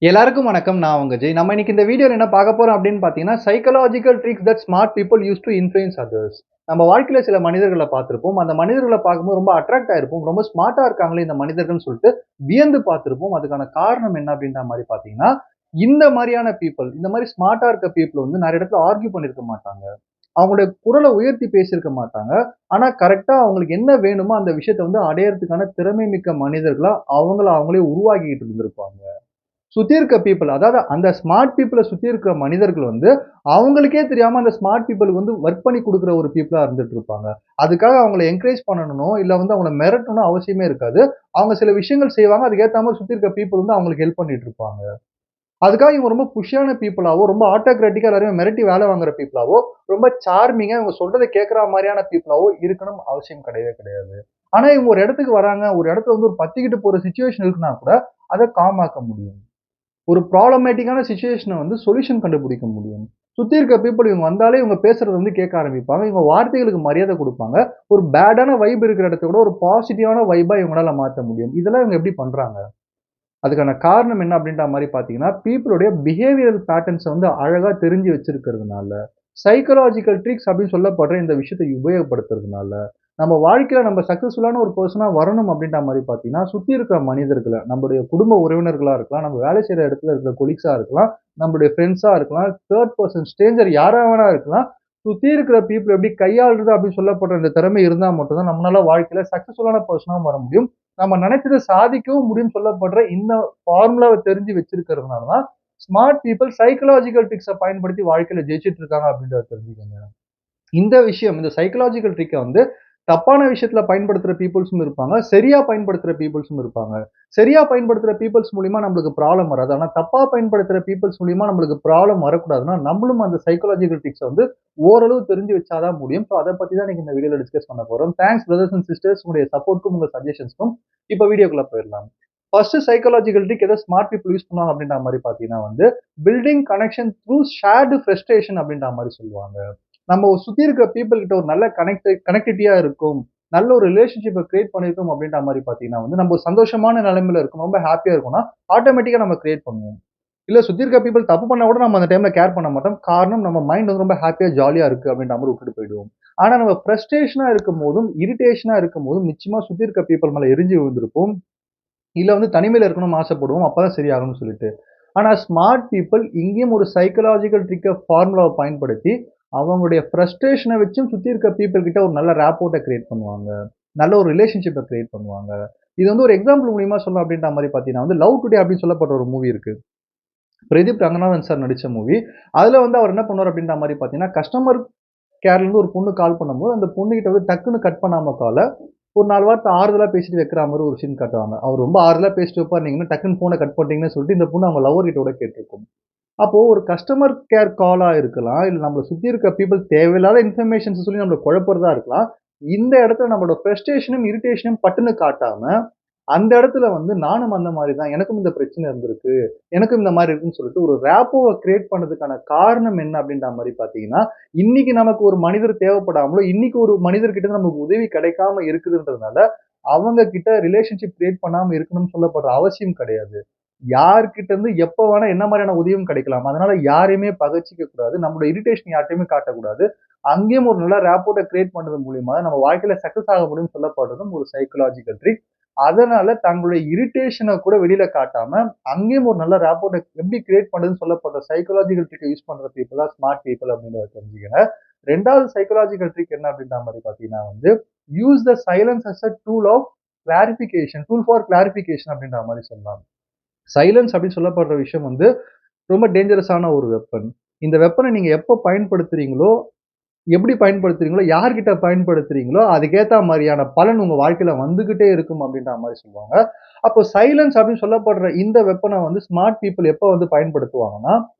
எல்லாருக்கும் வணக்கம். நான் உங்க ஜெய். நம்ம இன்னைக்கு இந்த வீடியோல என்ன பார்க்க போறோம் அப்படின்னு பார்த்தீங்கன்னா, psychological tricks that smart people use to influence others. நம்ம வாழ்க்கையில சில மனிதர்கள பார்த்திருப்போம். அந்த மனிதர்கள பார்க்கும்போது ரொம்ப அட்ராக்ட் ஆயிருப்போம். ரொம்ப ஸ்மார்ட்டா இருக்காங்களே இந்த மனிதர்கள்ன்னு சொல்லிட்டு வியந்து பார்த்திருப்போம். அதுக்கான காரணம் என்ன அப்படின்ற மாரி பார்த்தீங்கன்னா, இந்த மாரியான பீப்பிள், இந்த மாரி ஸ்மார்ட்டா இருக்க பீப்பிள் வந்து நெறைய இடத்துல ஆர்க்யூ பண்ணியிருக்க மாட்டாங்க. அவங்களுடைய குரல உயர்த்தி பேசியிருக்க மாட்டாங்க. ஆனா கரெக்ட்டா அவங்களுக்கு என்ன வேணுமோ அந்த விஷயத்த வந்து அடையறதுக்கான திறமை மிக்க மனிதர்களா அவங்கள அவங்களே உருவாக்கிட்டு இருந்திருப்பாங்க. சுத்தி இருக்க பீப்பிள் அதாவது அந்த ஸ்மார்ட் பீப்பிள சுத்தி இருக்கிற மனிதர்கள் வந்து, அவங்களுக்கே தெரியாம அந்த ஸ்மார்ட் பீப்பிளுக்கு வந்து வொர்க் பண்ணி குடுக்குற ஒரு பீப்பிளா இருந்துட்டு இருப்பாங்க. அதுக்காக அவங்கள என்கரேஜ் பண்ணணும்னோ, இல்ல வந்து அவங்கள மிரட்டணும்னோ அவசியமே இருக்காது. அவங்க சில விஷயங்கள் செய்வாங்க. அதுக்கு ஏத்த மாரி சுத்தி இருக்க பீப்பிள் வந்து அவங்களுக்கு ஹெல்ப் பண்ணிட்டு இருப்பாங்க. அதுக்காக இவங்க ரொம்ப புஷ்ஷான பீப்பிளாவோ, ரொம்ப ஆட்டோகிராட்டிக்கா எல்லாரையும் மிரட்டி வேலை வாங்குற பீப்பிளாவோ, ரொம்ப சார்மிங்கா இவங்க சொல்றத கேட்கிற மாரியான பீப்பிளாவோ இருக்கணும் அவசியம் கிடையவே கிடையாது. ஆனா இவங்க ஒரு இடத்துக்கு வராங்க, ஒரு இடத்துல வந்து ஒரு பத்திக்கிட்டு போற சிச்சுவேஷன் இருக்குன்னா கூட, அத காம் ஆக்க முடியும். ஒரு ப்ராப்ளமேட்டிக்கான சிச்சுவேஷன வந்து சொல்யூஷன் கண்டுபிடிக்க முடியும். சுத்தி இருக்க பீப்பிள் இவங்க வந்தாலே இவங்க பேசுறத வந்து கேட்க ஆரம்பிப்பாங்க. இவங்க வார்த்தைகளுக்கு மரியாதை குடுப்பாங்க. ஒரு பேடான வைப் இருக்கிற இடத்த கூட ஒரு பாசிட்டிவான வைபா இவங்களால மாத்த முடியும். இதெல்லாம் இவங்க எப்படி பண்றாங்க? அதுக்கான காரணம் என்ன அப்படின்ற மாரி பார்த்தீங்கன்னா, பீப்பிளுடைய பிஹேவியரல் பேட்டர்ன்ஸ வந்து அழகா தெரிஞ்சு வச்சிருக்கிறதுனால, சைக்காலஜிக்கல் ட்ரிக்ஸ் அப்படின்னு சொல்லப்படுற இந்த விஷயத்த உபயோகப்படுத்துறதுனால, நம்ம வாழ்க்கையில நம்ம சக்சஸ்ஃபுல்லான ஒரு பெர்சனா வரணும் அப்படின்ற மாரி பார்த்தீங்கன்னா, சுத்தி இருக்கிற மனிதர்கள, நம்முடைய குடும்ப உறவினர்களா இருக்கலாம், நம்ம வேலை செய்ற இடத்துல இருக்கிற கொலீக்ஸா இருக்கலாம், நம்முடைய ஃப்ரெண்ட்ஸா இருக்கலாம், தேர்ட் பெர்சன் ஸ்ட்ரேஞ்சர் யாரா வேணா இருக்கலாம். சுத்தி இருக்கிற பீப்பிள் எப்படி கையாள்றது அப்படின்னு சொல்லப்படுற இந்த திறமை இருந்தா மட்டும் தான் நம்மளால வாழ்க்கையில சக்சஸ்ஃபுல்லான பெர்சனா வர முடியும். நம்ம நினைச்சத சாதிக்கவும் முடியும்னு சொல்லப்படுற இந்த ஃபார்முலாவ தெரிஞ்சு வச்சிருக்கிறதுனால தான், ஸ்மார்ட் பீப்பிள் சைக்காலஜிக்கல் ட்ரிக்ஸ பயன்படுத்தி வாழ்க்கையில ஜெயிச்சுட்டு இருக்காங்க அப்படின்றத தெரிஞ்சுக்கங்க. இந்த விஷயம் இந்த சைக்காலஜிக்கல் ட்ரிக்க வந்து தப்பான விஷயத்துல பயன்படுத்துற பீப்பிள்ஸும் இருப்பாங்க. சரியா பயன்படுத்துற பீப்பிள்ஸும் இருப்பாங்க. சரியா பயன்படுத்துற பீப்பிள்ஸ் மூலியமா நம்மளுக்கு ப்ராப்ளம் வராது. ஆனா தப்பா பயன்படுத்துற பீப்பிள்ஸ் மூலியமா நம்மளுக்கு ப்ராப்ளம் வரக்கூடாதுன்னா, நம்மளும் அந்த சைக்காலஜிக்கல் ட்ரிக்ஸ வந்து ஓரளவு தெரிஞ்சு வச்சா தான் முடியும். ஸோ அத பத்தி தான் இன்னைக்கு இந்த வீடியோல டிஸ்கஸ் பண்ண போறோம். தேங்க்ஸ் பிரதர்ஸ் அண்ட் சிஸ்டர்ஸ் உங்களுடைய சப்போர்ட்க்கும், உங்க சஜஷன்ஸ்க்கும். இப்ப வீடியோக்குள்ள போயிரலாம். ஃபர்ஸ்ட் சைக்காலஜிக்கல் ட்ரிக் எத ஸ்மார்ட் பீப்பிள் யூஸ் பண்ணுவாங்க அப்படின்ற மாரி பார்த்தீங்கன்னா வந்து, building connection through shared frustration அப்படின்ற மாரி சொல்லுவாங்க. நம்ம சுத்தி இருக்கிற பீப்பிள் கிட்ட ஒரு நல்ல கனெக்டிவிட்டியா இருக்கும். நல்ல ஒரு ரிலேஷன்ஷிப்ப கிரியேட் பண்ணியிருக்கோம் அப்படின்ற மாரி பார்த்தீங்கன்னா வந்து, நம்ம ஒரு சந்தோஷமான நிலைமையில இருக்கோம். ரொம்ப ஹேப்பியா இருக்கோம்னா, ஆட்டோமேட்டிக்கா நம்ம கிரியேட் பண்ணுவோம். இல்ல சுத்தி இருக்க பீப்பிள் தப்பு பண்ணா கூட நம்ம அந்த டைம்ல கேர் பண்ண மாட்டோம். காரணம் நம்ம மைண்ட் வந்து ரொம்ப ஹேப்பியா, ஜாலியா இருக்கு அப்படின்ற மாரி விட்டுட்டு போயிடுவோம். ஆனா நம்ம ஃப்ரஸ்ட்ரேஷனா இருக்கும்போதும், இரிட்டேஷனா இருக்கும்போதும் நிச்சயமா சுத்தி இருக்க பீப்பிள் மேல எரிஞ்சு விழுந்திருப்போம். இல்ல வந்து தனிமையில இருக்கணும்னு ஆசைப்படுவோம். அப்பதான் சரியாகும்னு சொல்லிட்டு. ஆனா ஸ்மார்ட் பீப்பிள் இங்கேயும் ஒரு சைக்காலஜிக்கல் ஃபார்முலாவ பயன்படுத்தி, அவங்களுடைய ஃப்ரஸ்ட்ரேஷன வச்சும் சுத்தி இருக்க பீப்பிள் கிட்ட ஒரு நல்ல ராப்போர்ட்ட கிரியேட் பண்ணுவாங்க. நல்ல ஒரு ரிலேஷன்ஷிப்ப கிரியேட் பண்ணுவாங்க. இது வந்து ஒரு எக்ஸாம்பிள் மூலியமா சொல்லணும் அப்படின்ற மாரி பார்த்தீங்கன்னா வந்து, லவ் டுடே அப்படின்னு சொல்லப்பட்ட ஒரு மூவி இருக்கு. பிரதீப் ரங்கநாதன் சார் நடிச்ச மூவி. அதுல வந்து அவர் என்ன பண்ணுவாரு அப்படின்ற மாரி பார்த்தீங்கன்னா, கஸ்டமர் கேர்லருந்து ஒரு பொண்ணு கால் பண்ணும்போது, அந்த பொண்ணுகிட்ட வந்து டக்குன்னு கட் பண்ணாம ஒரு 4 வார்த்தை ஆறுதலா பேசிட்டு வைக்கிற மாரி ஒரு சீன் காட்டுவாங்க. அவர் ரொம்ப ஆறுதலா பேசிட்டு வைப்பார். நீங்க என்ன டக்குன்னு ஃபோன கட் பண்ணிட்டீங்கன்னு சொல்லிட்டு இந்த பொண்ணு அவங்க லவர் கிட்ட கூட கேட்டுருக்கும். அப்போ ஒரு கஸ்டமர் கேர் காலா இருக்கலாம். இல்ல நம்மள சுத்தி இருக்க பீப்பிள் தேவையில்லாத இன்ஃபர்மேஷன்ஸ் சொல்லி நம்மள குழப்புறதா இருக்கலாம். இந்த இடத்துல நம்மளோட ஃப்ரஸ்ட்ரேஷனும், இரிட்டேஷனும் பட்டுன்னு காட்டாம, அந்த இடத்துல வந்து நானும் அந்த மாரி தான். எனக்கும் இந்த பிரச்சனை இருந்திருக்கு. எனக்கும் இந்த மாரி இருக்குன்னு சொல்லிட்டு ஒரு ரேப்போவ கிரியேட் பண்ணதுக்கான காரணம் என்ன அப்படின்ற மாரி பார்த்தீங்கன்னா, இன்னைக்கு நமக்கு ஒரு மனிதர் தேவைப்படாமலோ, இன்னைக்கு ஒரு மனிதர்கிட்ட இருந்து நமக்கு உதவி கிடைக்காம இருக்குதுன்றதுனால, அவங்க கிட்ட ரிலேஷன்ஷிப் கிரியேட் பண்ணாம இருக்கணும்னு சொல்லப்படுற அவசியம் கிடையாது. யார்கிட்ட இருந்து எப்ப வேணா என்ன மாரியான உதவியும் கிடைக்கலாம். அதனால யாரையுமே பகச்சிக்க கூடாது. நம்மளோட இரிட்டேஷன் யார்ட்டயுமே காட்டக்கூடாது. அங்கேயும் ஒரு நல்ல ரேப்போர்ட்ட கிரியேட் பண்றது மூலியமா நம்ம வாழ்க்கையில சக்சஸ் ஆக முடியும்னு சொல்லப்படுறதும் ஒரு சைக்காலஜிக்கல் ட்ரிக். அதனால தங்களுடைய இரிட்டேஷன கூட வெளியில காட்டாம, அங்கேயும் ஒரு நல்ல ரேப்போர்ட்ட எப்படி கிரியேட் பண்றதுன்னு சொல்லப்படுற சைக்காலஜிக்கல் ட்ரிக்க யூஸ் பண்ற பீப்பிள் தான் ஸ்மார்ட் பீப்பிள் அப்படின்றத தெரிஞ்சுக்கங்க. 2வது சைக்காலஜிக்கல் ட்ரிக் என்ன அப்படின்ற மாரி பார்த்தீங்கன்னா வந்து, use the silence as a tool for clarification அப்படின்ற மாரி சொல்லலாம். சைலன்ஸ் அப்படின்னு சொல்லப்படுற விஷயம் வந்து ரொம்ப டேஞ்சரஸான ஒரு வெப்பன். இந்த வெப்பன நீங்க எப்ப பயன்படுத்துறீங்களோ, எப்படி பயன்படுத்துறீங்களோ, யார்கிட்ட பயன்படுத்துறீங்களோ, அதுக்கேத்தா மாரியான பலன் உங்க வாழ்க்கையில வந்துகிட்டே இருக்கும் அப்படின்ற மாரி சொல்லுவாங்க. அப்போ சைலன்ஸ் அப்படின்னு சொல்லப்படுற இந்த வெப்பன வந்து ஸ்மார்ட் பீப்பிள் எப்ப வந்து பயன்படுத்துவாங்கன்னா,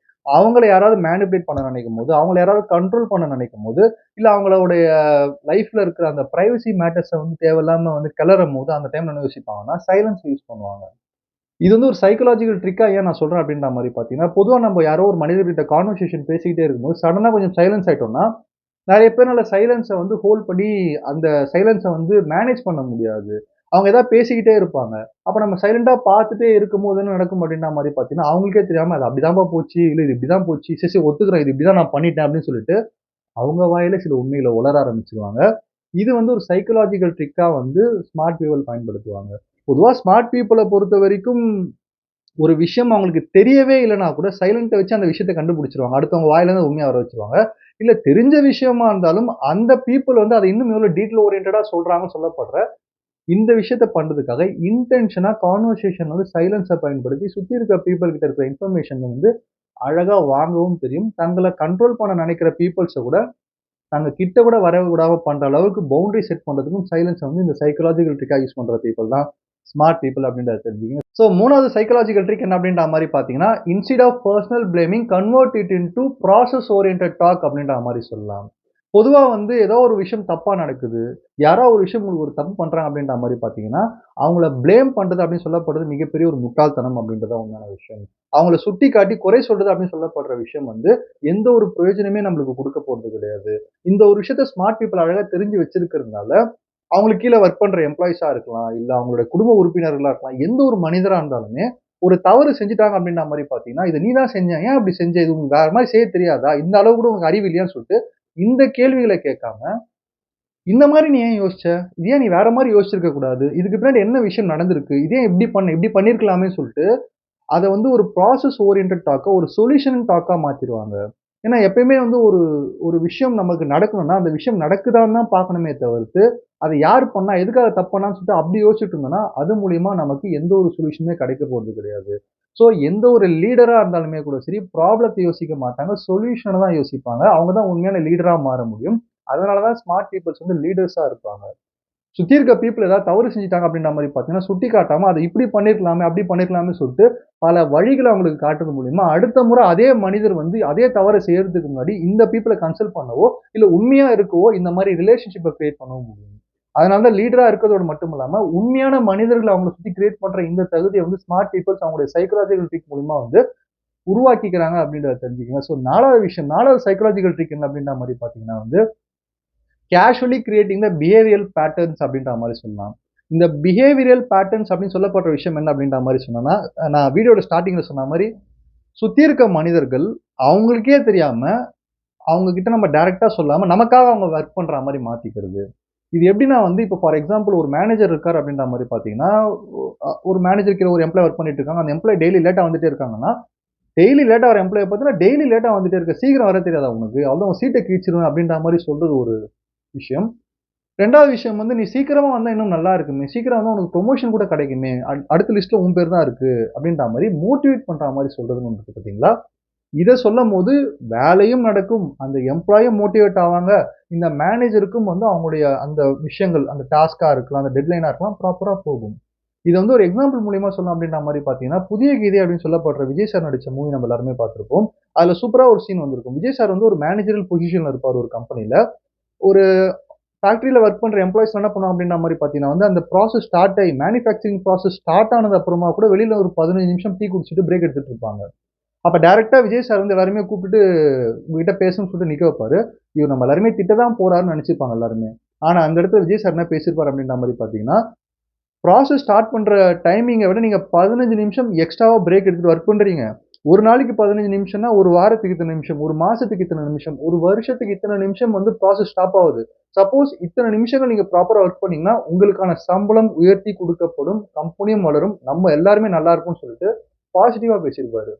அவங்கள யாராவது மேனிபுலேட் பண்ண நினைக்கும்போது, அவங்கள யாராவது கண்ட்ரோல் பண்ண நினைக்கும்போது, இல்ல அவங்களுடைய லைஃப்ல இருக்கிற அந்த பிரைவசி மேட்டர்ஸ வந்து தேவையில்லாம வந்து கிளறும்போது, அந்த டைம்ல என்ன யோசிப்பாங்கன்னா, சைலன்ஸ் யூஸ் பண்ணுவாங்க. இது வந்து ஒரு சைக்காலஜிக்கல் ட்ரிக்கா ஏன் நான் சொல்றேன் அப்படின்ற மாரி பார்த்தீங்கன்னா, பொதுவா நம்ம யாரோ ஒரு மனிதர்கிட்ட கான்வர்சேஷன் பேசிக்கிட்டே இருக்கும்போது, சடனா கொஞ்சம் சைலன்ஸ் ஆயிட்டோம்னா, நெறைய பேர்னால சைலன்ஸ வந்து ஹோல்ட் பண்ணி, அந்த சைலன்ஸ வந்து மேனேஜ் பண்ண முடியாது. அவங்க ஏதாவது பேசிக்கிட்டே இருப்பாங்க. அப்ப நம்ம சைலன்ட்டா பார்த்துட்டே இருக்கும்போது என்ன நடக்கும் அப்படின்ற மாரி பார்த்தீங்கன்னா, அவங்களுக்கே தெரியாம அது அப்படிதான்பா போச்சு, இல்ல இது இப்படிதான் போச்சு, சரி, சரி ஒத்துக்கிறேன். இது இப்படிதான் நான் பண்ணிட்டேன் அப்படின்னு சொல்லிட்டு, அவங்க வாயில சில உண்மைகள உளர ஆரம்பிச்சுருவாங்க. இது வந்து ஒரு சைக்காலஜிக்கல் ட்ரிக்கா வந்து ஸ்மார்ட் பீப்பிள் பயன்படுத்துவாங்க. பொதுவா ஸ்மார்ட் பீப்பிள பொறுத்தவரைக்கும் ஒரு விஷயம் அவங்களுக்கு தெரியவே இல்லன்னா கூட சைலன்ட்ட வச்சு அந்த விஷயத்த கண்டுபிடிச்சுருவாங்க. அடுத்தவங்க வாயிலருந்து உண்மைய வர வச்சுருவாங்க. இல்ல தெரிஞ்ச விஷயமா இருந்தாலும் அந்த பீப்பிள் வந்து அத இன்னும் எவ்வளோ டீட்டெயில் ஓரியன்டடா சொல்றாங்கன்னு சொல்லப்படுற இந்த விஷயத்த பண்றதுக்காக இன்டென்ஷனா கான்வர்சேஷன் வந்து சைலன்ஸ பயன்படுத்தி சுத்தி இருக்க பீப்பிள் கிட்ட இருக்கிற இன்ஃபர்மேஷன் வந்து அழகா வாங்கவும் தெரியும். தங்கள கண்ட்ரோல் பண்ண நினைக்கிற பீப்பிள்ஸ கூட நாங்க கிட்ட கூட வர விடாம பண்ற அளவுக்கு பவுண்டரி செட் பண்றதுக்கும் சைலன்ஸ் வந்து இந்த சைக்காலஜிக்கல் ட்ரிக்கா யூஸ் பண்ற பீப்பிள் தான் ஸ்மார்ட் பீப்பிள் அப்படின்றத தெரிஞ்சுக்கங்க. ஸோ 3வது சைக்காலஜிக்கல் ட்ரிக் என்ன அப்படின்ற மாரி பார்த்தீங்கன்னா, instead of personal blaming convert it into process oriented talk அப்படின்ற மாரி சொல்லலாம். பொதுவா வந்து ஏதோ ஒரு விஷயம் தப்பா நடக்குது. யாரோ ஒரு விஷயம் உங்களுக்கு ஒரு தப்பு பண்றாங்க அப்படின்ற மாரி பார்த்தீங்கன்னா, அவங்கள பிளேம் பண்றது அப்படின்னு சொல்லப்படுறது மிகப்பெரிய ஒரு முட்டாள்தனம் அப்படின்றது தான் உண்மையான விஷயம். அவங்கள சுட்டிக்காட்டி குறை சொல்றது அப்படின்னு சொல்லப்படுற விஷயம் வந்து எந்த ஒரு பிரயோஜனமே நம்மளுக்கு குடுக்க போறது கிடையாது. இந்த ஒரு விஷயத்த ஸ்மார்ட் பீப்பிள் அழகா தெரிஞ்சு வச்சிருக்கிறதுனால, அவங்களுக்கு கீழ வொர்க் பண்ற எம்ப்ளாயீஸா இருக்கலாம், இல்ல அவங்களோட குடும்ப உறுப்பினர்களா இருக்கலாம், எந்த ஒரு மனிதரா இருந்தாலுமே, ஒரு தவறு செஞ்சுட்டாங்க அப்படின்ற மாரி பார்த்தீங்கன்னா, "இத நீ தான் செஞ்ச. ஏன் அப்படி செஞ்ச? இது உனக்கு வேற மாரி செய்ய தெரியாதா? இந்த அளவு கூட உனக்கு அறிவு இல்லையான்னு?" சொல்லிட்டு இந்த கேள்விகள கேட்காம, "இந்த மாரி நீ ஏன் யோசிச்ச? இது ஏன் நீ வேற மாரி யோசிச்சிருக்க கூடாது? இதுக்கு பின்னாடி என்ன விஷயம் நடந்திருக்கு? இது ஏன் இப்படி பண்ண? இப்படி பண்ணியிருக்கலாமேன்னு" சொல்லிட்டு அத வந்து ஒரு ப்ராசஸ் ஓரியன்டட் டாக்கா, ஒரு சொல்யூஷன் டாக்கா மாத்திருவாங்க. ஏன்னா எப்பயுமே வந்து ஒரு ஒரு விஷயம் நமக்கு நடக்கணும்னா, அந்த விஷயம் நடக்குதான்னு தான் பார்க்கணுமே தவிர்த்து, அத யார் பண்ணா? எதுக்காக தப்பு பண்ணான்னு சொல்லிட்டு அப்படி யோசிச்சுட்டு இருந்தோம்னா, அது மூலியமா நமக்கு எந்த ஒரு சொல்யூஷனுமே கிடைக்க போறது கிடையாது. ஸோ எந்த ஒரு லீடரா இருந்தாலுமே கூட சரி, ப்ராப்ளத்த யோசிக்க மாட்டாங்க. சொல்யூஷன தான் யோசிப்பாங்க. அவங்க தான் உண்மையான லீடரா மாற முடியும். அதனால தான் ஸ்மார்ட் பீப்பிள்ஸ் வந்து லீடர்ஸா இருப்பாங்க. சுத்தி இருக்க பீப்பிள் ஏதாவது தவறு செஞ்சுட்டாங்க அப்படின்ற மாரி பார்த்தீங்கன்னா, சுட்டி காட்டாம அத இப்படி பண்ணியிருக்கலாமே, அப்படி பண்ணியிருக்கலாமே சொல்லிட்டு, பல வழிகள அவங்களுக்கு காட்டுறது மூலியமா, அடுத்த முறை அதே மனிதர் வந்து அதே தவற செய்யறதுக்கு முன்னாடி இந்த பீப்பிள கன்சல்ட் பண்ணவோ, இல்ல உண்மையா இருக்கவோ, இந்த மாரி ரிலேஷன்ஷிப்ப கிரியேட் பண்ணவும் முடியும். அதனால தான் லீடரா இருக்கிறதோடு மட்டும் இல்லாம, உண்மையான மனிதர்கள அவங்கள சுத்தி கிரியேட் பண்ற இந்த தகுதிய வந்து ஸ்மார்ட் பீப்பிள்ஸ் அவங்களுடைய சைக்காலஜிக்கல் ட்ரிக் மூலியமா வந்து உருவாக்கிக்கிறாங்க அப்படின்றத தெரிஞ்சுக்கங்க. ஸோ 4வது விஷயம் 4வது சைக்காலஜிக்கல் ட்ரிக் என்ன அப்படின்ற மாரி பார்த்தீங்கன்னா வந்து கேஷுவலி கிரியேட்டிங் த பிஹேவியரல் பேட்டர்ன்ஸ் அப்படின்ற மாரி சொல்லலாம். இந்த பிஹேவியரல் பேட்டர்ன்ஸ் அப்படின்னு சொல்லப்படுற விஷயம் என்ன அப்படின்ற மாரி சொன்னேன்னா, நான் வீடியோட ஸ்டார்ட்டிங்ல சொன்ன மாரி, சுத்தி இருக்க மனிதர்கள் அவங்களுக்கே தெரியாம, அவங்க கிட்ட நம்ம டைரக்ட்டா சொல்லாம, நமக்காக அவங்க வொர்க் பண்ற மாரி மாத்திக்கிறது. இது எப்படின்னா வந்து, இப்போ ஃபார் எக்ஸாம்பிள் ஒரு மேனேஜர் இருக்காரு அப்படின்ற மாரி பார்த்தீங்கன்னா, ஒரு மேனேஜர் கீழ ஒரு எம்ப்ளாயி வொர்க் பண்ணிட்டு இருக்காங்க. அந்த எம்ப்ளாயி டெய்லி லேட்டா வந்துட்டே இருக்காங்கன்னா, டெய்லி லேட்டா வர எம்ப்ளாய பார்த்தீங்கன்னா, டெய்லி லேட்டா வந்துட்டே இருக்க. சீக்கிரம் வர தெரியாதா உனக்கு? அவ்வளதான் உன் சீட்ட கிழிச்சிருவேன் அப்படின்ற மாரி சொல்றது ஒரு விஷயம். 2வது விஷயம் வந்து, "நீ சீக்கிரமா வந்தா இன்னும் நல்லா இருக்குமே! சீக்கிரம் வந்தா உனக்கு புரமோஷன் கூட கிடைக்குமே! அடுத்த லிஸ்ட்ல உன் பேர் தான் இருக்கு." அப்படின்ற மாரி மோட்டிவேட் பண்ற மாரி சொல்றதுன்னு ஒண்ணு இருக்கு பார்த்தீங்களா? இத சொல்லம்போது வேலையும் நடக்கும். அந்த எம்ப்ளாயும் மோட்டிவேட் ஆவாங்க. இந்த மேனேஜருக்கும் வந்து அவங்களுடைய அந்த விஷயங்கள், அந்த டாஸ்க்கா இருக்கலாம், அந்த டெட்லைனா இருக்கலாம், ப்ராப்பரா போகும். இத வந்து ஒரு எக்ஸாம்பிள் மூலியமா சொல்லணும் அப்படின்ற மாரி பார்த்தீங்கன்னா, புதிய கீதை அப்படின்னு சொல்லப்படுற விஜய் சார் நடிச்ச மூவி நம்ம எல்லாருமே பார்த்திருப்போம். அதுல சூப்பரா ஒரு சீன் வந்திருக்கும். விஜய் சார் வந்து ஒரு மேனேஜரியல் பொசிஷன்ல இருப்பாரு ஒரு கம்பெனில. ஒரு ஃபேக்டரியில வொர்க் பண்ற எம்ப்ளாயீஸ் என்ன பண்ணுவாங்க அப்படின்ற மாரி பார்த்தீங்கன்னா வந்து, அந்த ப்ராசஸ் ஸ்டார்ட் ஆயி மேனுஃபேக்சரிங் ப்ராசஸ் ஸ்டார்ட் ஆனது அப்புறமா கூட வெளியில ஒரு 15 நிமிஷம் டீ குடிச்சிட்டு பிரேக் எடுத்துட்டு இருப்பாங்க. அப்ப டைரக்ட்டா விஜய் சார் வந்து எல்லாரையுமே கூப்பிட்டுட்டு, உங்ககிட்ட பேசணும்னு சொல்லிட்டு நிக்க வைப்பாரு. இவர் நம்ம எல்லாரையுமே திட்ட தான் போறாருன்னு நெனச்சிருப்பாங்க எல்லாருமே. ஆனா அந்த இடத்துல விஜய் சார் என்ன பேசியிருப்பாரு அப்படின்ற மாரி பார்த்தீங்கன்னா, ப்ராசஸ் ஸ்டார்ட் பண்ற டைமிங்க விட நீங்க 15 நிமிஷம் எக்ஸ்ட்ராவா பிரேக் எடுத்துட்டு வொர்க் பண்றீங்க. ஒரு நாளைக்கு 15 நிமிஷம்னா, ஒரு வாரத்துக்கு இத்தன நிமிஷம், ஒரு மாசத்துக்கு இத்தன நிமிஷம், ஒரு வருஷத்துக்கு இத்தன நிமிஷம் வந்து ப்ராசஸ் ஸ்டாப் ஆவுது. சப்போஸ் இத்தன நிமிஷங்கள் நீங்க ப்ராப்பரா வொர்க் பண்ணீங்கன்னா, உங்களுக்கான சம்பளம் உயர்த்தி குடுக்கப்படும். கம்பெனியும் வளரும். நம்ம எல்லாருமே நல்லா இருப்போம்னு சொல்லிட்டு பாசிட்டிவா பேசியிருப்பாரு.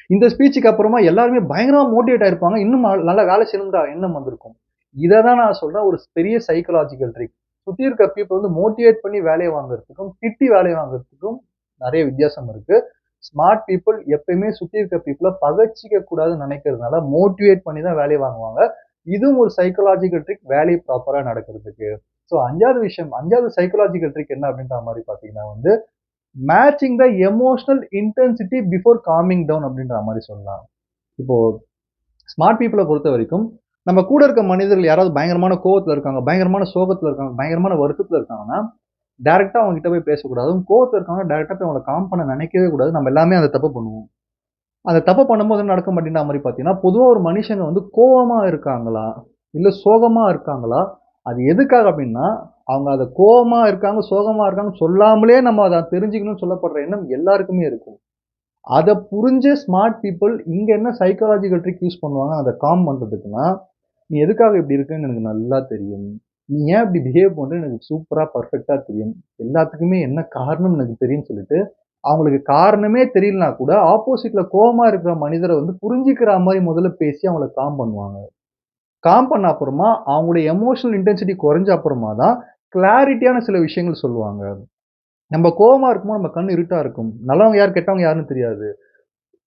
இந்த ஸ்பீச்சுக்கு அப்புறமா எல்லாருமே பயங்கரமா மோட்டிவேட் ஆயிருப்பாங்க. இன்னும் நல்லா வேலை செய்யணும்ன்ற எண்ணம் வந்திருக்கும். இத தான் நான் சொல்றேன் ஒரு பெரிய சைக்காலஜிக்கல் ட்ரிக். சுத்தி இருக்க பீப்பிள் வந்து மோட்டிவேட் பண்ணி வேலைய வாங்குறதுக்கும், திட்டி வேலைய வாங்குறதுக்கும் நெறைய வித்தியாசம் இருக்கு. ஸ்மார்ட் பீப்பிள் எப்பயுமே சுத்தி இருக்க பீப்பிள பகச்சிக்க கூடாதுன்னு நெனைக்கிறதுனால, மோட்டிவேட் பண்ணி தான் வேலைய வாங்குவாங்க. இதுவும் ஒரு சைக்காலஜிக்கல் ட்ரிக் வேலை ப்ராப்பரா நடக்கிறதுக்கு. ஸோ 5வது விஷயம் 5வது சைக்காலஜிக்கல் ட்ரிக் என்ன அப்படின்ற மாரி பார்த்தீங்கன்னா வந்து matching the emotional intensity before coming down அப்படின்ற மாரி சொல்லலாம். இப்போ ஸ்மார்ட் பீப்பிள பொறுத்தவரைக்கும், நம்ம கூட இருக்க மனிதர்கள் யாராவது பயங்கரமான கோவத்துல இருக்காங்க, பயங்கரமான சோகத்துல இருக்காங்க, பயங்கரமான வருத்தத்துல இருக்காங்கன்னா, டைரக்ட்டா அவங்க கிட்ட போய் பேசக்கூடாது. அதுவும் கோவத்துல இருக்காங்கன்னா, டைரக்ட்டா போய் அவங்கள காம் பண்ண நினைக்கவே கூடாது. நம்ம எல்லாமே அந்த தப்பு பண்ணுவோம். அந்த தப்பு பண்ணும்போது என்ன நடக்கும் அப்படின்ற மாரி பார்த்தீங்கன்னா, பொதுவா ஒரு மனுஷங்க வந்து கோவமா இருக்காங்களா? இல்ல சோகமா இருக்காங்களா? அது எதுக்காக அப்படின்னா, அவங்க அத கோவமா இருக்காங்க, சோகமா இருக்காங்க சொல்லாமலே நம்ம அத தெரிஞ்சுக்கணும்னு சொல்லப்படுற எண்ணம் எல்லாருக்குமே இருக்கும். அத புரிஞ்ச ஸ்மார்ட் பீப்பிள் இங்க என்ன சைக்காலஜிக்கல் ட்ரிக் யூஸ் பண்ணுவாங்க அத காம் பண்றதுக்குன்னா, "நீ எதுக்காக இப்படி இருக்கன்னு எனக்கு நல்லா தெரியும். நீ ஏன் இப்படி பிஹேவ் பண்றன்னு எனக்கு சூப்பரா, பெர்ஃபெக்ட்டா தெரியும். எல்லாத்துக்குமே என்ன காரணம்னு எனக்கு தெரியும்னு" சொல்லிட்டு, அவங்களுக்கு காரணமே தெரியலனா கூட, ஆப்போசிட்ல கோவமா இருக்கிற மனிதர வந்து புரிஞ்சுக்கிற மாரி முதல்ல பேசி அவங்கள காம் பண்ணுவாங்க. காம் பண்ண அப்புறமா, அவங்களுடைய எமோஷனல் இன்டென்சிட்டி குறைஞ்ச அப்புறமா தான், கிளாரிட்டியான சில விஷயங்கள் சொல்லுவாங்க. நம்ம கோவமா இருக்கும்போது நம்ம கண் இருட்டா இருக்கும். நல்லவங்க யார், கெட்டவங்க யாருன்னு தெரியாது.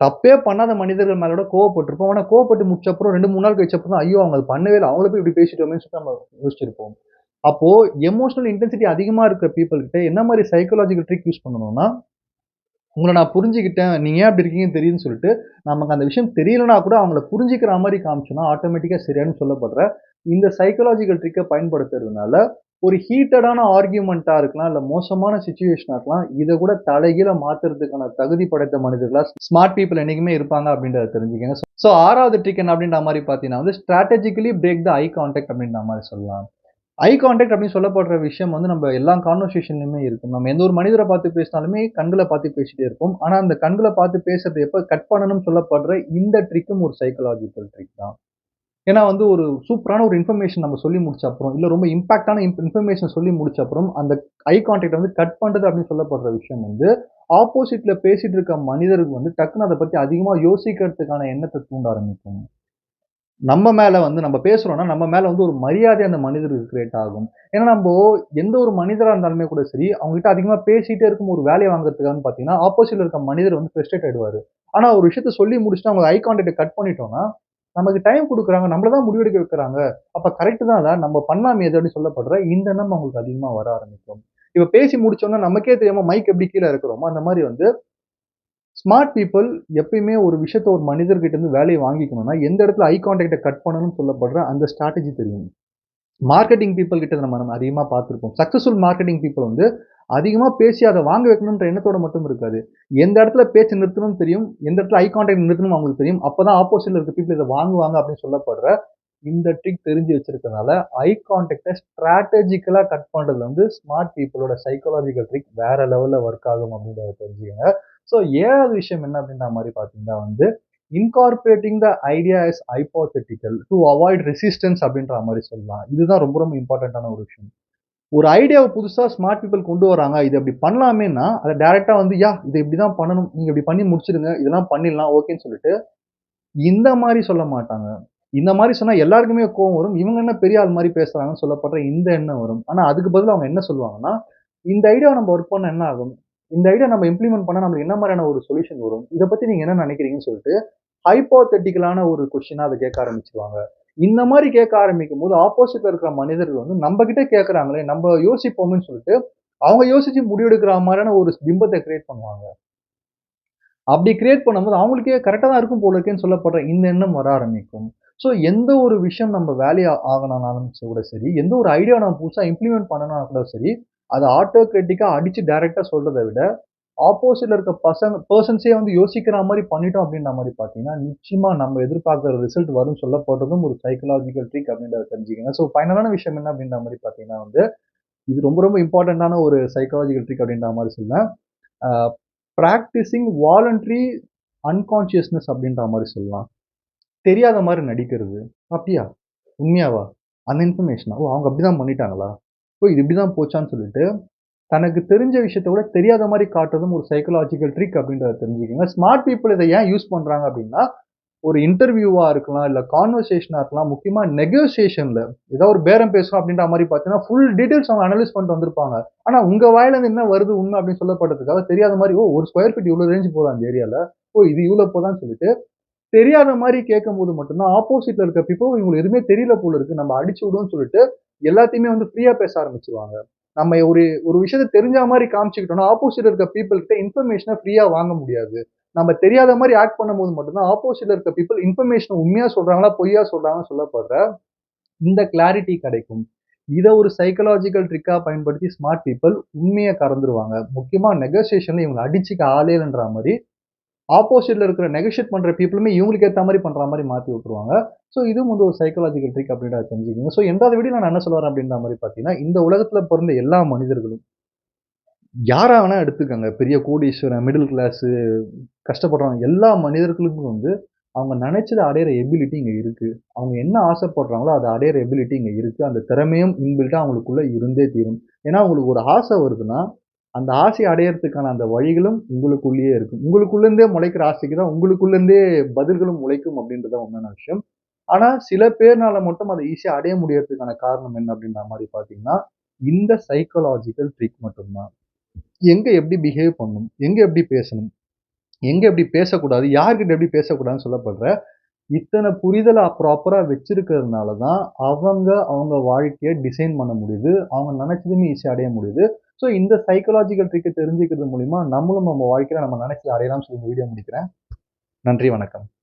தப்பே பண்ணாத மனிதர்கள் மேல கூட கோவப்பட்டுருப்போம். ஆனா கோவப்பட்டு முடிச்ச அப்புறம் 2, 3 நாள் கழிச்ச அப்புறம் தான், ஐயோ! அவங்க அது பண்ணவே இல்ல. அவங்கள போய் இப்படி பேசிட்டோமேன்னு சொல்லிட்டு நம்ம யோசிச்சிருப்போம். அப்போ எமோஷனல் இன்டென்சிட்டி அதிகமா இருக்கிற பீப்பிள் கிட்ட என்ன மாரி சைக்காலஜிக்கல் ட்ரிக் யூஸ் பண்ணணும்னா, உங்கள நான் புரிஞ்சுக்கிட்டேன். நீங்க ஏன் அப்படி இருக்கீங்கன்னு தெரியுதுன்னு சொல்லிட்டு, நமக்கு அந்த விஷயம் தெரியலனா கூட அவங்கள புரிஞ்சுக்கிற மாரி காமிச்சோம்னா, ஆட்டோமேட்டிக்கா சரியாயிடும்னு சொல்லப்படுற இந்த சைக்காலஜிக்கல் ட்ரிக்க பயன்படுத்துறதுனால, ஒரு ஹீட்டடான ஆர்கியூமென்ட்டா இருக்கலாம், இல்ல மோசமான சிச்சுவேஷனா இருக்கலாம். இத கூட தலைகீழ மாத்துறதுக்கான தகுதி படைத்த மனிதர்களா ஸ்மார்ட் பீப்பிள் என்னைக்குமே இருப்பாங்க அப்படின்றத தெரிஞ்சுக்கங்க. ஸோ 6வது ட்ரிக் என்ன அப்படின்ற மாரி பார்த்தீங்கன்னா வந்து, strategically break the eye contact அப்படின்ற மாரி சொல்லலாம். ஐ கான்டாக்ட் அப்படின்னு சொல்லப்படுற விஷயம் வந்து நம்ம எல்லா கான்வர்சேஷன்லயுமே இருக்கும். நம்ம எந்த ஒரு மனிதர பார்த்து பேசினாலுமே கண்கள பார்த்து பேசிட்டே இருப்போம். ஆனா, அந்த கண்கள பார்த்து பேசுறத எப்ப கட் பண்ணணும்னு சொல்லப்படுற இந்த ட்ரிக்கும் ஒரு சைக்காலஜிக்கல் ட்ரிக் தான். ஏன்னா வந்து ஒரு சூப்பரான ஒரு இன்ஃபர்மேஷன் நம்ம சொல்லி முடிச்ச அப்புறம், இல்ல ரொம்ப இம்பாக்ட்டான இன்ஃபர்மேஷன் சொல்லி முடிச்ச அப்புறம், அந்த ஐ கான்டாக்ட்ட வந்து கட் பண்றது அப்படின்னு சொல்லப்படுற விஷயம் வந்து, ஆப்போசிட்ல பேசிட்டு இருக்க மனிதருக்கு வந்து டக்குனு அத பத்தி அதிகமா யோசிக்கிறதுக்கான எண்ணத்த தூண்ட ஆரம்பிக்கும். நம்ம மேல வந்து நம்ம பேசுறோம்னா, நம்ம மேல வந்து ஒரு மரியாதை அந்த மனிதருக்கு கிரியேட் ஆகும். ஏன்னா நம்போ எந்த ஒரு மனிதரா இருந்தாலுமே கூட சரி, அவங்ககிட்ட அதிகமா பேசிட்டே இருக்கும் ஒரு வேலைய வாங்குறதுக்காகன்னு பார்த்தீங்கன்னா, ஆப்போசிட்ல இருக்க மனிதர் வந்து ஃப்ரஸ்ட்ரேட் ஆயிடுவாரு. ஆனா ஒரு விஷயத்த சொல்லி முடிச்சுட்டு அவங்க ஐ கான்டாக்ட்ட கட் பண்ணிட்டோம்னா, நமக்கு டைம் குடுக்குறாங்க. நம்மள தான் முடிவெடுக்க வைக்கிறாங்க. அப்ப கரெக்ட் தான்ல. நம்ம பண்ணலாமே இது அப்படின்னு சொல்லப்படுற இந்த எண்ணம் அவங்களுக்கு அதிகமா வர ஆரம்பிக்கும். இப்ப பேசி முடிச்சோம்னா நமக்கே தெரியாம மைக் எப்படி கீழ இறக்குறோமோ, அந்த மாரி வந்து ஸ்மார்ட் பீப்பிள் எப்பயுமே ஒரு விஷயத்த ஒரு மனிதர்கிட்ட இருந்து வேலைய வாங்கிக்கணும்னா, எந்த இடத்துல ஐ கான்டாக்ட்ட கட் பண்ணணும்னு சொல்லப்படுற அந்த ஸ்ட்ராட்டஜி தெரியும். மார்க்கெட்டிங் பீப்பிள் கிட்ட நம்ம நம்ம அதிகமா பார்த்திருப்போம். சக்சஸ்ஃபுல் மார்க்கெட்டிங் பீப்பிள் வந்து அதிகமா பேசி அத வாங்க வைக்கணும்ன்ற எண்ணத்தோட மட்டும் இருக்காது. எந்த இடத்துல பேச்ச நிறுத்தணும்னு தெரியும். எந்த இடத்துல ஐ கான்டாக்ட் நிறுத்தணும்னு அவங்களுக்கு தெரியும். அப்பதான் ஆப்போசிட்ல இருக்க பீப்பிள் இத வாங்குவாங்க அப்படின்னு சொல்லப்படுற இந்த ட்ரிக் தெரிஞ்சு வச்சிருக்கனால, ஐ கான்டாக்ட்ட ஸ்ட்ராட்டஜிக்கலா கட் பண்றதுல வந்து ஸ்மார்ட் பீப்பிளோட சைக்காலஜிக்கல் ட்ரிக் வேற லெவல்ல ஒர்க் ஆகும் அப்படின்றத தெரிஞ்சுக்கங்க. ஸோ 7வது விஷயம் என்ன அப்படின்ற மாரி பார்த்தீங்கன்னா வந்து, incorporating the idea is hypothetical to avoid resistance அப்படின்ற மாரி சொல்லலாம். இதுதான் ரொம்ப ரொம்ப இம்பார்ட்டன்ட்டான ஒரு விஷயம். ஒரு ஐடியாவ புதுசா ஸ்மார்ட் பீப்பிள் கொண்டு வராங்க. இது அப்படி பண்ணலாமேன்னா, அத டைரக்ட்டா வந்து, இத இப்படிதான் பண்ணணும். நீங்க இப்படி பண்ணி முடிச்சுடுங்க. இதெல்லாம் பண்ணிடலாம். ஓகேன்னு சொல்லிட்டு, இந்த மாரி சொல்ல மாட்டாங்க. இந்த மாரி சொன்னா எல்லாருக்குமே கோவம் வரும். இவங்க என்ன பெரிய ஆள் மாரி பேசுறாங்கன்னு சொல்லப்படுற இந்த எண்ணம் வரும். ஆனா அதுக்கு பதிலா அவங்க என்ன சொல்லுவாங்கன்னா, இந்த ஐடியாவ நம்ம ஒர்க் பண்ணா என்ன ஆகும்? இந்த ஐடியா நம்ம இம்ப்ளிமெண்ட் பண்ணா நம்மளுக்கு என்ன மாரியான ஒரு சொல்யூஷன் வரும்? இத பத்தி நீங்க என்ன நினைக்கிறீங்கன்னு சொல்லிட்டு, ஹைப்போதெட்டிக்கலான ஒரு கொஸ்டினா அத கேட்க ஆரம்பிச்சுருவாங்க. இந்த மாரி கேட்க ஆரம்பிக்கும்போது, ஆப்போசிட்ல இருக்கிற மனிதர்கள் வந்து நம்ம கிட்ட கேட்கறாங்களே, நம்ம யோசிப்போமேன்னு சொல்லிட்டு, அவங்க யோசிச்சு முடிவெடுக்கிற மாரியான ஒரு பிம்பத்த கிரியேட் பண்ணுவாங்க. அப்படி கிரியேட் பண்ணும்போது அவங்களுக்கே கரெக்ட்டா தான் இருக்கும் போல இருக்கேன்னு சொல்லப்படுற இந்த எண்ணம் வர ஆரம்பிக்கும். ஸோ எந்த ஒரு விஷயம் நம்ம வேலை ஆகணும்னாலும் கூட சரி, எந்த ஒரு ஐடியா நம்ம புதுசா இம்ப்ளிமெண்ட் பண்ணணும்னா கூட சரி, அத ஆட்டோகிராட்டிக்கா அடிச்சு டைரக்ட்டா சொல்றத விட, ஆப்போசிட்ல இருக்க பெர்சன்ஸே வந்து யோசிக்கிற மாரி பண்ணிட்டோம் அப்படின்ற மாரி பார்த்தீங்கன்னா, நிச்சயமா நம்ம எதிர்பார்க்கிற ரிசல்ட் வரும்னு சொல்லப்படுறதும் ஒரு சைக்காலஜிக்கல் ட்ரிக் அப்படின்றத தெரிஞ்சுக்கங்க. ஸோ ஃபைனலான விஷயம் என்ன அப்படின்ற மாரி பார்த்தீங்கன்னா வந்து, இது ரொம்ப ரொம்ப இம்பார்ட்டன்ட்டான ஒரு சைக்காலஜிக்கல் ட்ரிக் அப்படின்ற மாரி சொல்லுவேன். அ பிராக்டிசிங் வாலண்டரி அன்கான்ஷியஸ்னஸ் அப்படின்ற மாரி சொல்லலாம். தெரியாத மாரி நடிக்கிறது. "அப்படியா? உண்மையாவா? அந்த இன்ஃபர்மேஷனா? ஓ! அவங்க அப்படிதான் பண்ணிட்டாங்களா? ஓ! இது இப்படிதான் போச்சான்னு" சொல்லிட்டு, தனக்கு தெரிஞ்ச விஷயத்த விட தெரியாத மாரி காட்டுறதும் ஒரு சைக்காலஜிக்கல் ட்ரிக் அப்படின்றத தெரிஞ்சுக்கங்க. ஸ்மார்ட் பீப்பிள் இத ஏன் யூஸ் பண்றாங்க அப்படின்னா, ஒரு இன்டர்வியூவா இருக்கலாம், இல்ல கான்வர்சேஷனா இருக்கலாம், முக்கியமா நெகோசியேஷன்ல ஏதோ ஒரு பேரம் பேசுறோம் அப்படின்ற மாரி பார்த்தீங்கன்னா, ஃபுல் டீட்டெயில்ஸ் அவங்க அனலைஸ் பண்ணிட்டு வந்திருப்பாங்க. ஆனா உங்க வாயில இருந்து என்ன வருது உண்மை அப்படின்னு சொல்லப்பட்டதுக்காக தெரியாத மாரி, "ஓ! 1 ஸ்கொயர் ஃபீட் இவ்வளோ ரேஞ்ச் போதா இந்த ஏரியால? ஓ! இது இவ்வளோ போதான்னு" சொல்லிட்டு தெரியாத மாரி கேட்கும்போது மட்டும் தான், ஆப்போசிட்ல இருக்க பீப்பிள் இவங்களுக்கு எதுவுமே தெரியல போல இருக்கு. நம்ம அடிச்சு விடுவோம்ன்னு சொல்லிட்டு, எல்லாத்தையுமே வந்து ஃப்ரீயா பேச ஆரம்பிச்சுருவாங்க. நம்ம ஒரு ஒரு விஷயத்த தெரிஞ்சா மாரி காமிச்சுக்கிட்டோம்னா, ஆப்போசிட்ல இருக்க பீப்பிள் கிட்ட இன்ஃபர்மேஷன ஃப்ரீயா வாங்க முடியாது. நம்ம தெரியாத மாரி ஆக்ட் பண்ணும்போது மட்டும் தான், ஆப்போசிட்ல இருக்க பீப்பிள் இன்ஃபர்மேஷன உண்மையா சொல்றாங்களா, பொய்யா சொல்றாங்கன்னு சொல்லப்படுற இந்த கிளாரிட்டி கிடைக்கும். இத ஒரு சைக்காலஜிக்கல் ட்ரிக்கா பயன்படுத்தி ஸ்மார்ட் பீப்பிள் உண்மைய கறந்துருவாங்க. முக்கியமா நெகோசியேஷன்ல இவங்கள அடிச்சுக்க ஆளே இல்லன்ற மாரி ஆப்போசிட்ல இருக்கிற நெகோஷியேட் பண்ற பீப்பிளுமே இவங்களுக்கு ஏத்த மாரி பண்ற மாரி மாத்தி விட்டுருவாங்க. ஸோ இதுவும் வந்து ஒரு சைக்காலஜிக்கல் ட்ரிக் அப்படின்றத தெரிஞ்சுக்கங்க. ஸோ 8வது வீடியோல நான் என்ன சொல்ல வரேன் அப்படின்ற மாரி பார்த்தீங்கன்னா, இந்த உலகத்துல பொறந்த எல்லா மனிதர்களும் யாரா வேணா எடுத்துக்கங்க. பெரிய கோடீஸ்வரன், மிடில் கிளாஸ் கஷ்டப்படுறவங்க எல்லா மனிதர்களுக்கும் வந்து அவங்க நெனைச்சத அடையிற எபிலிட்டி இங்க இருக்கு. அவங்க என்ன ஆசைப்படுறாங்களோ, அத அடையிற எபிலிட்டி இங்க இருக்கு. அந்த திறமையும் இன்பில்ட்டா அவங்களுக்குள்ள இருந்தே தீரும். ஏன்னா, உங்களுக்கு ஒரு ஆசை வருதுன்னா, அந்த ஆசைய அடையறதுக்கான அந்த வழிகளும் உங்களுக்குள்ளேயே இருக்கும். உங்களுக்குள்ள இருந்தே முளைக்கிற ஆசைக்கு தான் உங்களுக்குள்ள இருந்தே பதில்களும் முளைக்கும் அப்படின்றது தான் உண்மையான விஷயம். ஆனா, சில பேர்னால மட்டும் அத ஈஸியா அடைய முடியறதுக்கான காரணம் என்ன அப்படின்ற மாரி பார்த்தீங்கன்னா, இந்த சைக்காலஜிக்கல் ட்ரிக் மட்டும் தான். எங்க எப்படி பிஹேவ் பண்ணணும்? எங்க எப்படி பேசணும்? எங்க எப்படி பேசக்கூடாது? யார்கிட்ட எப்படி பேசக்கூடாதுன்னு சொல்லப்படுற இத்தன புரிதல ப்ராப்பரா வச்சிருக்கிறதுனால தான், அவங்க வாழ்க்கைய டிசைன் பண்ண முடியுது. அவங்க நெனைச்சதுமே ஈஸியா அடைய முடியுது. ஸோ இந்த சைக்காலஜிக்கல் ட்ரிக்க தெரிஞ்சுக்கிறது மூலியமா நம்மளும் நம்ம வாழ்க்கையில நம்ம நெனைச்சத அடையலாம்னு சொல்லி இந்த வீடியோ முடிக்கிறேன். நன்றி, வணக்கம்.